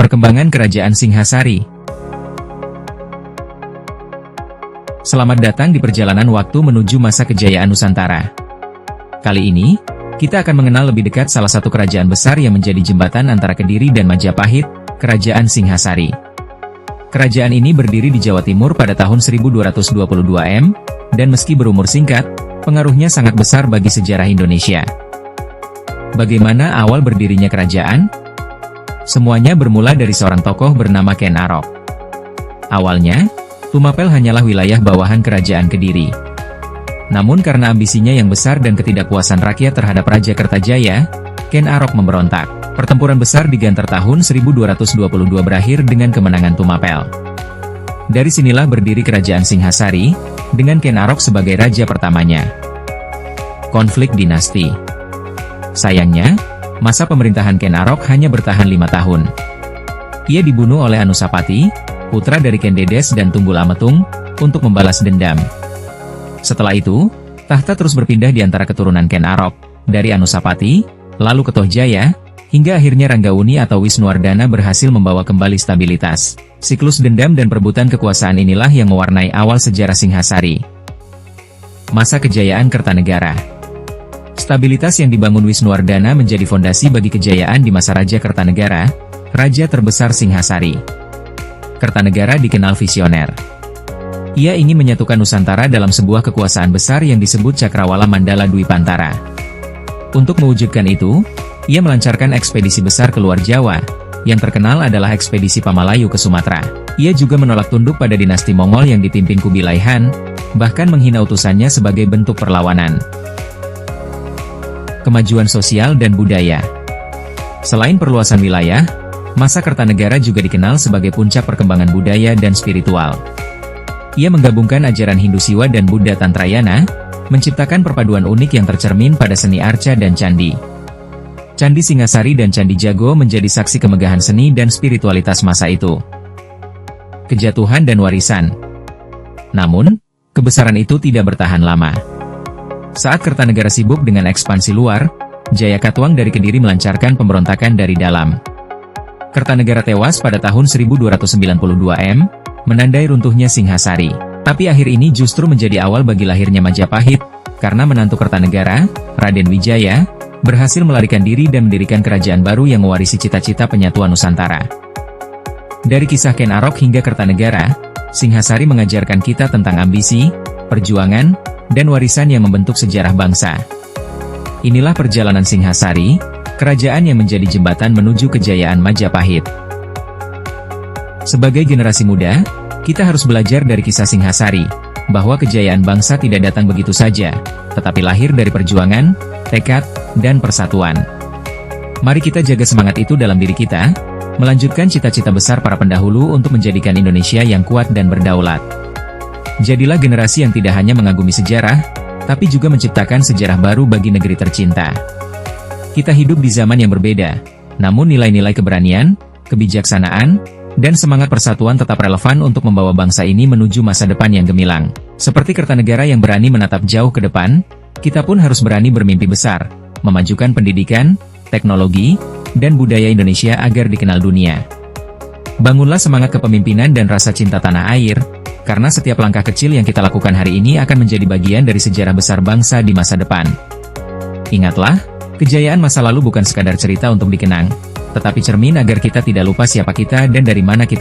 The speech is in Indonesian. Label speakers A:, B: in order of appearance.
A: Perkembangan Kerajaan Singhasari. Selamat datang di perjalanan waktu menuju masa kejayaan Nusantara. Kali ini, kita akan mengenal lebih dekat salah satu kerajaan besar yang menjadi jembatan antara Kediri dan Majapahit, Kerajaan Singhasari. Kerajaan ini berdiri di Jawa Timur pada tahun 1222 M, dan meski berumur singkat, pengaruhnya sangat besar bagi sejarah Indonesia. Bagaimana awal berdirinya kerajaan? Semuanya bermula dari seorang tokoh bernama Ken Arok. Awalnya, Tumapel hanyalah wilayah bawahan kerajaan Kediri. Namun karena ambisinya yang besar dan ketidakpuasan rakyat terhadap Raja Kertajaya, Ken Arok memberontak. Pertempuran besar di Gantar tahun 1222 berakhir dengan kemenangan Tumapel. Dari sinilah berdiri Kerajaan Singhasari, dengan Ken Arok sebagai raja pertamanya. Konflik dinasti. Sayangnya, masa pemerintahan Ken Arok hanya bertahan 5 tahun. Ia dibunuh oleh Anusapati, putra dari Ken Dedes dan Tunggul Ametung, untuk membalas dendam. Setelah itu, tahta terus berpindah di antara keturunan Ken Arok, dari Anusapati, lalu ke Tohjaya, hingga akhirnya Ranggauni atau Wisnuwardana berhasil membawa kembali stabilitas. Siklus dendam dan perebutan kekuasaan inilah yang mewarnai awal sejarah Singhasari. Masa kejayaan Kertanegara. Stabilitas yang dibangun Wisnuwardana menjadi fondasi bagi kejayaan di masa Raja Kertanegara, raja terbesar Singhasari. Kertanegara dikenal visioner. Ia ingin menyatukan Nusantara dalam sebuah kekuasaan besar yang disebut Cakrawala Mandala Dwipantara. Untuk mewujudkan itu, ia melancarkan ekspedisi besar ke luar Jawa, yang terkenal adalah ekspedisi Pamalayu ke Sumatera. Ia juga menolak tunduk pada dinasti Mongol yang dipimpin Kubilai Han, bahkan menghina utusannya sebagai bentuk perlawanan. Kemajuan sosial dan budaya. Selain perluasan wilayah, masa Kertanegara juga dikenal sebagai puncak perkembangan budaya dan spiritual. Ia menggabungkan ajaran Hindu Siwa dan Buddha Tantrayana, menciptakan perpaduan unik yang tercermin pada seni arca dan candi. Candi Singhasari dan Candi Jago menjadi saksi kemegahan seni dan spiritualitas masa itu. Kejatuhan dan warisan. Namun, kebesaran itu tidak bertahan lama. Saat Kertanegara sibuk dengan ekspansi luar, Jaya Katuang dari Kediri melancarkan pemberontakan dari dalam. Kertanegara tewas pada tahun 1292 M, menandai runtuhnya Singhasari. Tapi akhir ini justru menjadi awal bagi lahirnya Majapahit, karena menantu Kertanegara, Raden Wijaya, berhasil melarikan diri dan mendirikan kerajaan baru yang mewarisi cita-cita penyatuan Nusantara. Dari kisah Ken Arok hingga Kertanegara, Singhasari mengajarkan kita tentang ambisi, perjuangan, dan warisan yang membentuk sejarah bangsa. Inilah perjalanan Singhasari, kerajaan yang menjadi jembatan menuju kejayaan Majapahit. Sebagai generasi muda, kita harus belajar dari kisah Singhasari, bahwa kejayaan bangsa tidak datang begitu saja, tetapi lahir dari perjuangan, tekad, dan persatuan. Mari kita jaga semangat itu dalam diri kita, melanjutkan cita-cita besar para pendahulu untuk menjadikan Indonesia yang kuat dan berdaulat. Jadilah generasi yang tidak hanya mengagumi sejarah, tapi juga menciptakan sejarah baru bagi negeri tercinta. Kita hidup di zaman yang berbeda, namun nilai-nilai keberanian, kebijaksanaan, dan semangat persatuan tetap relevan untuk membawa bangsa ini menuju masa depan yang gemilang. Seperti Kertanegara yang berani menatap jauh ke depan, kita pun harus berani bermimpi besar, memajukan pendidikan, teknologi, dan budaya Indonesia agar dikenal dunia. Bangunlah semangat kepemimpinan dan rasa cinta tanah air, karena setiap langkah kecil yang kita lakukan hari ini akan menjadi bagian dari sejarah besar bangsa di masa depan. Ingatlah, kejayaan masa lalu bukan sekadar cerita untuk dikenang, tetapi cermin agar kita tidak lupa siapa kita dan dari mana kita